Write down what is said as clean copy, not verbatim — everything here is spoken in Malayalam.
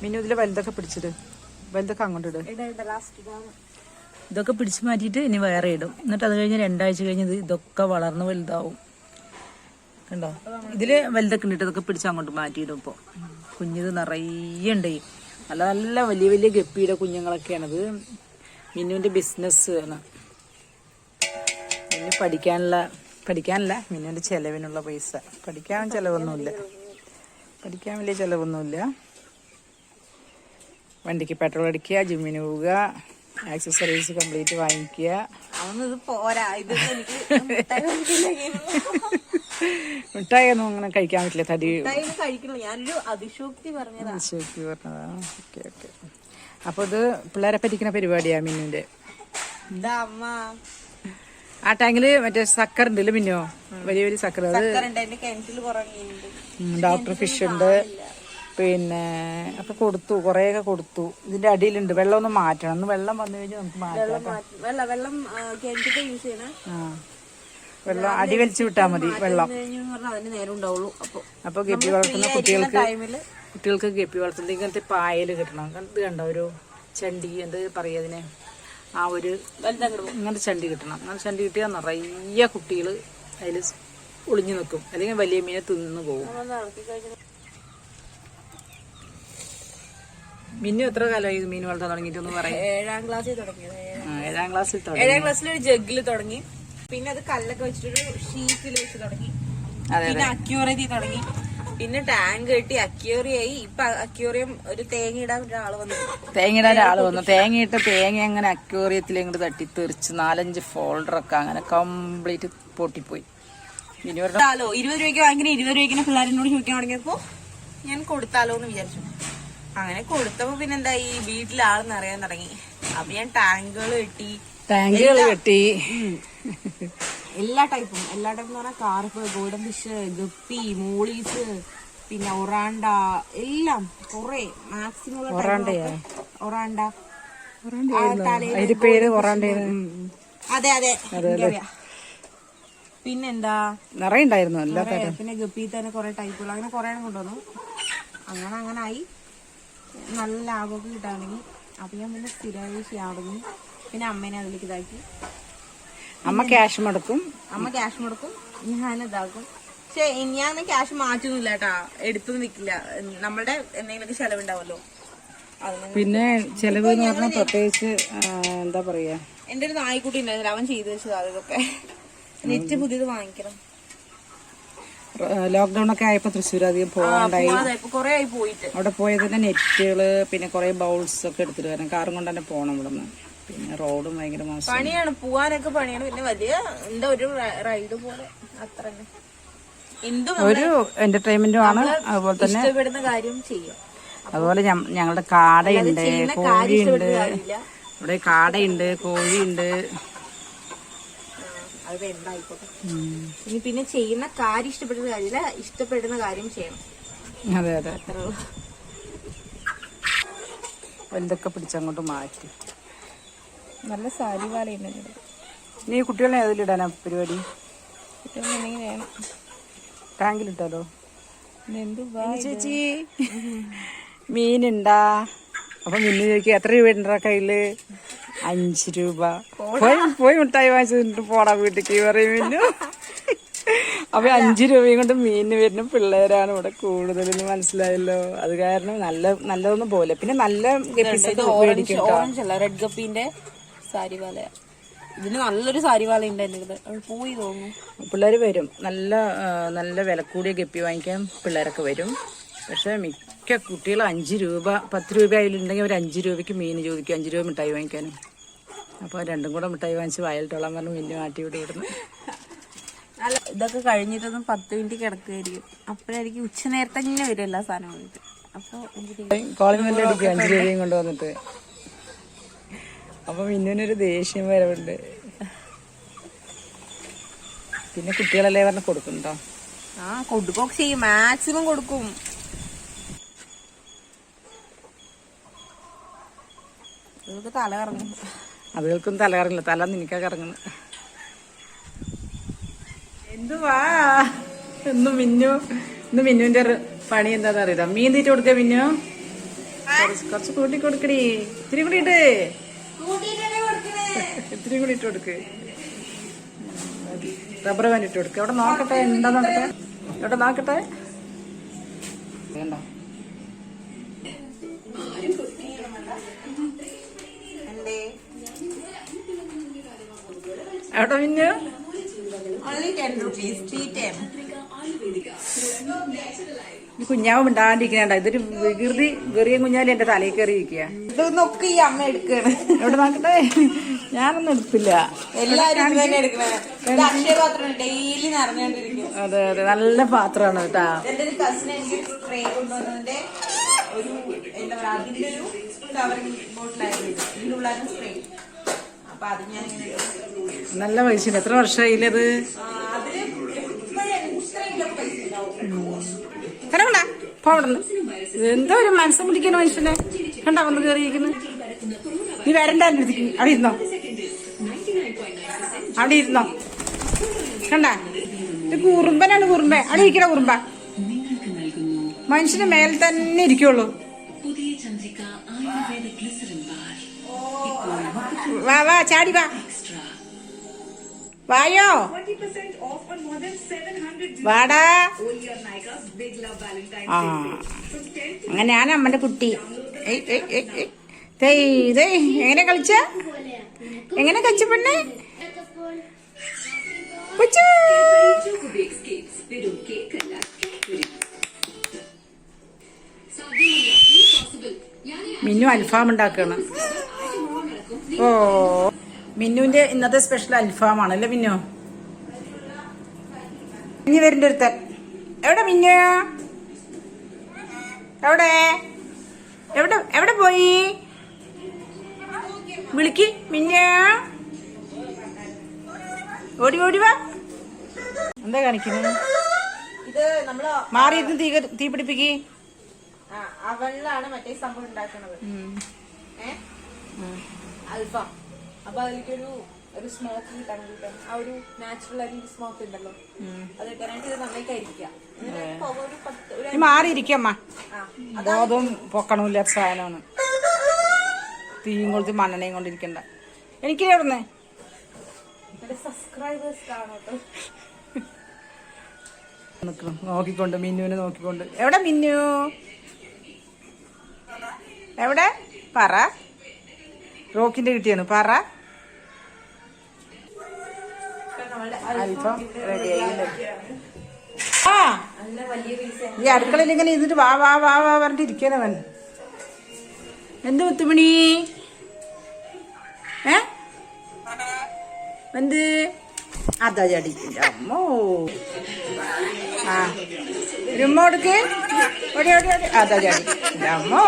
മിന്നു ഇതിലെ വലുതൊക്കെ പിടിച്ചിട്ട് വലുതൊക്കെ അങ്ങോട്ട് ഇട്. ഇതൊക്കെ പിടിച്ചു മാറ്റിയിട്ട് ഇനി വേറെ ഇടും. എന്നിട്ട് അത് കഴിഞ്ഞ് 2 ആഴ്ച കഴിഞ്ഞ് ഇതൊക്കെ വളർന്ന് വലുതാവും. കണ്ടോ ഇതില് വലുതൊക്കെ ഉണ്ട്. ഇതൊക്കെ പിടിച്ച് അങ്ങോട്ട് മാറ്റിയിടും. ഇപ്പോൾ കുഞ്ഞിത് നിറയെ ഉണ്ട്. നല്ല നല്ല വലിയ വലിയ ഗപ്പിയുടെ കുഞ്ഞുങ്ങളൊക്കെയാണിത്. മിന്നുവിന്റെ ബിസിനസ് ആണ്. മിന്നു പഠിക്കാനല്ല മിന്നുവിന്റെ ചെലവിനുള്ള പൈസ. പഠിക്കാൻ ചിലവൊന്നുമില്ല. പഠിക്കാൻ വലിയ ചിലവൊന്നുമില്ല. വണ്ടിക്ക് പെട്രോൾ അടിക്കുക, ജിമ്മിന് പോവുക, ആക്സസറീസ് കംപ്ലീറ്റ് വാങ്ങിക്കുക. മിഠായിയൊന്നും അങ്ങനെ കഴിക്കാൻ പറ്റില്ല. തടി അതിശോക്തി പറഞ്ഞതാ. Okay okay. അപ്പൊ ഇത് പിള്ളേരെ പറ്റിക്കുന്ന പരിപാടിയാ മിന്നുവിന്റെ. ആ ടാങ്കില് മറ്റേ സക്കർ ഉണ്ടല്ലോ മിന്നോ, വലിയ വലിയ സക്കർ. അത് ഡോക്ടർ ഫിഷ് ഉണ്ട്. പിന്നെ ഒക്കെ കൊടുത്തു, കൊറേയൊക്കെ കൊടുത്തു. ഇതിന്റെ അടിയിലുണ്ട്. വെള്ളം ഒന്ന് മാറ്റണം. ഒന്ന് വെള്ളം വന്നു കഴിഞ്ഞാൽ നമുക്ക് മാറ്റാം. വെള്ളം അടി വലിച്ചു വിട്ടാ മതി വെള്ളം. അപ്പൊ ഗപ്പി വളർത്തുന്ന കുട്ടികൾക്ക് ഗപ്പി വളർത്തുന്നത് ഇങ്ങനത്തെ പായല് കിട്ടണം. ഇത് കണ്ടോ ഒരു ചണ്ടി, എന്ത് പറയാ അതിന്, ആ ഒരു ഇങ്ങനത്തെ ചണ്ടി കിട്ടണം. അങ്ങനെ ചണ്ടി കിട്ടിയാൽ നിറയെ കുട്ടികൾ അതിൽ ഒളിഞ്ഞു നിൽക്കും. അല്ലെങ്കിൽ വലിയ മീനെ തിന്നു പോകും. മിന്നു എത്ര കാലമായി മീൻ വളർത്താൻ തുടങ്ങിയിട്ടൊന്നും പറയാം? 7ാം ക്ലാസ്സിൽ തുടങ്ങിയത്. 7ാം ക്ലാസ്സിൽ 7ാം ക്ലാസ്സിൽ ഒരു ജഗ്ഗില് തുടങ്ങി. പിന്നെ അത് കല്ലൊക്കെ വെച്ചിട്ടൊരു ഷീറ്റിൽ വെച്ച് തുടങ്ങി. പിന്നെ അക്യൂറിയത്തിൽ തുടങ്ങി. പിന്നെ ടാങ്ക് കെട്ടി അക്യൂറിയായി. ഇപ്പൊ അക്യൂറിയം ഒരു തേങ്ങയിടാൻ ഒരാള് വന്നു. തേങ്ങയിട്ട് തേങ്ങ അങ്ങനെ അക്യൂറിയത്തിൽ ഇങ്ങോട്ട് തട്ടി തെറിച്ച് 4-5 ഫോൾഡറൊക്കെ അങ്ങനെ കംപ്ലീറ്റ് പൊട്ടിപ്പോയി. 20 രൂപയ്ക്ക് വാങ്ങിക്കുന്ന 20 രൂപയ്ക്ക് പിള്ളേരോട് ചോദിക്കാൻ തുടങ്ങിയപ്പോ ഞാൻ കൊടുത്താലോ എന്ന് വിചാരിച്ചു. അങ്ങനെ കൊടുത്തപ്പോ പിന്നെന്തായി, വീട്ടിൽ ആളെന്ന് അറിയാൻ തുടങ്ങി. അപ്പൊ ഞാൻ ടാങ്കുകൾ കെട്ടി എല്ലാ ടൈപ്പും എന്ന് പറഞ്ഞാൽ carp, golden fish, guppy, Molly's, പിന്നെ ഒറാണ്ട, എല്ലാം കൊറേ മാക്സിമം ഒറാണ്ട. അതെ എനിക്കറിയാം. പിന്നെന്താ നിറയുണ്ടായിരുന്നു. പിന്നെ ഗപ്പി തന്നെ കൊറേ ടൈപ്പുകൾ, അങ്ങനെ കൊറേ കൊണ്ടുവന്നു. അങ്ങനെ ആയി. നല്ല ലാഭമൊക്കെ കിട്ടാൻ തുടങ്ങി. അപ്പൊ ഞാൻ പിന്നെ സ്ഥിരമായി ചെയ്യാൻ തുടങ്ങി. പിന്നെ അമ്മേനെ അതിലേക്ക് ഇതാക്കി. അമ്മ ക്യാഷ് മുടക്കും, ഞാൻ ഇതാക്കും. പക്ഷെ ഞാൻ ക്യാഷ് മാറ്റൊന്നുമില്ല കേട്ടാ, എടുത്തു നിൽക്കില്ല. നമ്മളുടെ എന്തെങ്കിലുമൊക്കെ ചെലവുണ്ടാവല്ലോ. പിന്നെ ചെലവ് എന്ന് പറഞ്ഞാൽ പ്രത്യേകിച്ച് എന്താ പറയാ, എന്റെ ഒരു നായ്ക്കുട്ടി ഉണ്ടായിരുന്നില്ല, അവൻ ചെയ്തു വെച്ചത്. അതൊക്കെ നെറ്റ് പുതിയത് വാങ്ങിക്കണം. ലോക്ക്ഡൌൺ ഒക്കെ ആയപ്പോ തൃശ്ശൂർ അധികം പോകാണ്ടായി. കൊറേ ആയി പോയിട്ട്. അവിടെ പോയതിന്റെ നെറ്റുകള് പിന്നെ കൊറേ ബൗൾസ് ഒക്കെ എടുത്തിട്ട് വരാം. കാറും കൊണ്ട് തന്നെ പോണം ഇവിടുന്ന്. പിന്നെ റോഡും ഭയങ്കര മോശം പണിയാണ്, പോവാനൊക്കെ പണിയാണ്. പിന്നെ വലിയ എന്താ ഒരു റൈഡ് പോലെ അത്ര ഒരു എന്റർടൈൻമെന്റും ആണ്. അതുപോലെ തന്നെ ഇഷ്ടപ്പെടുന്ന കാര്യം ചെയ്യും. അതുപോലെ ഞങ്ങളുടെ കാടയുണ്ട്, കോഴിയുണ്ട്. ഇവിടെ കാടയുണ്ട്, കോഴിയുണ്ട്. അത് എന്തായിക്കോട്ടെ. ഇനി പിന്നെ ചെയ്യുന്ന കാര്യം ഇഷ്ടപ്പെടുന്ന കാര്യമില്ല, ഇഷ്ടപ്പെടുന്ന കാര്യം ചെയ്യണം. അതെ എന്തൊക്കെ പിടിച്ചങ്ങോട്ട് മാറ്റി. നല്ല സാരി വാലയുണ്ട്. നീ കുട്ടികളെ ഏതിലിടാനാ പരിപാടി? കുട്ടികളെന്തെങ്കിലും വേണം. ടാങ്കിലിട്ടാലോ? ചേച്ചി മീനുണ്ടാ? അപ്പൊ മിന്നു ചോദിക്കുക എത്ര രൂപ ഉണ്ടാ കയ്യില്? 5 രൂപ. പോയി മിഠായി വാങ്ങിച്ചിട്ട് പോടാ വീട്ടിക്ക് പറയും മിന്നു. അപ്പൊ 5 രൂപയും കൊണ്ട് മീനിന് വരുന്ന പിള്ളേരാണ് ഇവിടെ കൂടുതലെന്ന് മനസ്സിലായല്ലോ. അത് കാരണം നല്ലതൊന്നും പോലെ. പിന്നെ നല്ല ഓറഞ്ച് അല്ല, റെഡ് ഗപ്പിന്റെ സാരി വാല. ഇതിന് നല്ലൊരു സാരി വാല ഉണ്ടായിരുന്നു. പോയി തോന്നുന്നു. പിള്ളേര് വരും. നല്ല വില കൂടിയ ഗപ്പി വാങ്ങിക്കാൻ പിള്ളേരൊക്കെ വരും. പക്ഷെ മിക്ക കുട്ടികൾ 5 രൂപ 10 രൂപ അതിലുണ്ടെങ്കിൽ അവർ 5 രൂപയ്ക്ക് മീൻ ചോദിക്കും. 5 രൂപ മിഠായി വാങ്ങിക്കാനും. അപ്പൊ രണ്ടും കൂടെ മിഠായി വാങ്ങിച്ച് വയലിട്ടോളാൻ പറഞ്ഞ് മിന്നു മാറ്റി വിടുന്നു. ഇതൊക്കെ കഴിഞ്ഞിട്ടൊന്നും 10 മിനിറ്റ് കിടക്കുകയായിരിക്കും. അപ്പോഴായിരിക്കും ഉച്ച നേരത്തെ തന്നെ വരും എല്ലാ സാധനവും. അപ്പൊ കോളിംഗ് ബെല്ല് അടിക്കും 5 രൂപയും കൊണ്ടുവന്നിട്ട്. അപ്പൊ മിന്നുവിനൊരു ദേഷ്യം വരവുണ്ട്. പിന്നെ കുട്ടികളല്ലേ പറഞ്ഞ് കൊടുക്കുന്നുണ്ടോ? കൊടുക്കൊക്കെ ചെയ്യും, മാക്സിമം കൊടുക്കും. തല കറങ്ങും. അതുകൾക്കും തല കറങ്ങില്ല, തല നിനക്കാ കറങ്ങുന്നു. എന്തുവാ ഇന്ന് മിന്നുവിന്റെ പണി എന്താന്ന് അറിയാം. മീൻ തീറ്റ കൊടുക്ക മിന്നു. കുറച്ച് കൂട്ടി കൊടുക്കടി. ഇത്തിരി കൂടി ഇട്ട്, ഇത്തിരി കൂടി ഇട്ട് കൊടുക്ക്. റബ്ബർ ബാൻഡ് ഇട്ട് കൊടുക്ക്. എവിടെ നോക്കട്ടെ, എന്താ നോക്കട്ടെ, എവിടെ നോക്കട്ടെ. വേണ്ട എവിടെ പിന്നെ കുഞ്ഞാവ് മിണ്ടാണ്ടിരിക്കണ. ഇതൊരു വികൃതി വെറിയ കുഞ്ഞാലി എന്റെ തലയിൽ കയറി ഇരിക്കുക. ഇതൊന്നൊക്കെ ഈ അമ്മ എടുക്കാണ്. എവിടെ നോക്കട്ടെ, ഞാനൊന്നും എടുത്തില്ല. എല്ലാരും അക്ഷയപാത്രം ഡെയിലി നിറഞ്ഞോണ്ടിരിക്കും. അതെ അതെ, നല്ല പാത്രമാണ് കേട്ടാ. എന്റെ ഒരു കസിന് എനിക്ക് സ്പ്രേ കൊണ്ടുവന്നതിന്റെ ഒരു എന്താ പറയാ, അതിന്റെ ഒരു കവറിംഗ് ബോട്ടിലായിരുന്നു. ഇതിലുള്ള സ്പ്രേ. അപ്പൊ അത് ഞാൻ നല്ല പൈസ. എത്ര വർഷമായില്ലത്? എന്തോ ഒരു മനസ്സ് പിടിക്കുന്ന മനുഷ്യനെ കണ്ടാ വന്ന് കയറിയിരിക്കുന്നു. നീ വരണ്ടായിരുന്നു. അവിടെ ഇരുന്നോ, അവിടെ ഇരുന്നോ. കണ്ടാ, ഇത് കുറുമ്പനാണ്. കുറുമ്പ അവിടെ ഇരിക്കണ കുറുമ്പ. മനുഷ്യന്റെ മേൽ തന്നെ ഇരിക്കുള്ളൂ. വാ വാ, ചാടി വാ, വായോ, വാടാ. ആ അങ്ങനെയാണ് അമ്മന്റെ കുട്ടി. എങ്ങനെ കളിച്ച, എങ്ങനെ കളിച്ച പെണ്ണെ. മിന്നു അൽഫാം ഉണ്ടാക്കണം. ഓ, മിന്നുവിന്റെ ഇന്നത്തെ സ്പെഷ്യൽ അൽഫാമാണല്ലേ മിന്നു. ഇനി വരണ്ട ഒരുത്തൻ. എവിടെ മിന്നു, എവിടെ എവിടെ എവിടെ പോയി? വിളിക്ക് മിന്നു, ഓടി ഓടി വാ. എന്താ കാണിക്കുന്നത്? ഇത് നമ്മള് മാറിയിരുന്ന് തീ പിടിപ്പിക്ക്. അവളിലാണ് മറ്റേ സംഭവം ഉണ്ടാക്കണത്, അൽഫാം. അപ്പൊ അതിലേക്കൊരു സ്മോക്ക് കിട്ടാൻ വേണ്ടിട്ട്, ആ ഒരു നാച്ചുറൽ ആയിട്ട് സ്മോക്ക് ഉണ്ടല്ലോ, അത് കിട്ടാനായിട്ട് ഇത് നന്നായി കരിക്കാം. മാറിയിരിക്കമ്മ. ബോധവും പൊക്കണമില്ലാത്ത സാധനമാണ്. തീയും കൊളുത്തി മണ്ണെണ്ണയും കൊണ്ടിരിക്കണ്ട. എനിക്ക് എവിടുന്ന് സബ്സ്ക്രൈബേഴ്സ് കാണോട്ടോ. നോക്കിക്കൊണ്ട്, മിന്നുവിനെ നോക്കിക്കൊണ്ട്. എവിടെ മിന്നു, എവിടെ പറ. റോക്കിന്റെ കിട്ടിയാണ് പറ. അൽഫാം റെഡിയായില്ലേ? ആ, ഈ അടുക്കളയിൽ ഇങ്ങനെ ഇരുന്നിട്ട് വാ വാ വാ വാ പറഞ്ഞിട്ട് ഇരിക്കാനവൻ. എന്ത് മുത്തുമണി, എന്ത് അതാ ചാടി. അമ്മോ, ആ ഒരു ഉമ്മ കൊടുക്ക്. ഓടി ഓടി ഓടി, അതാ ചാടി. അമ്മോ.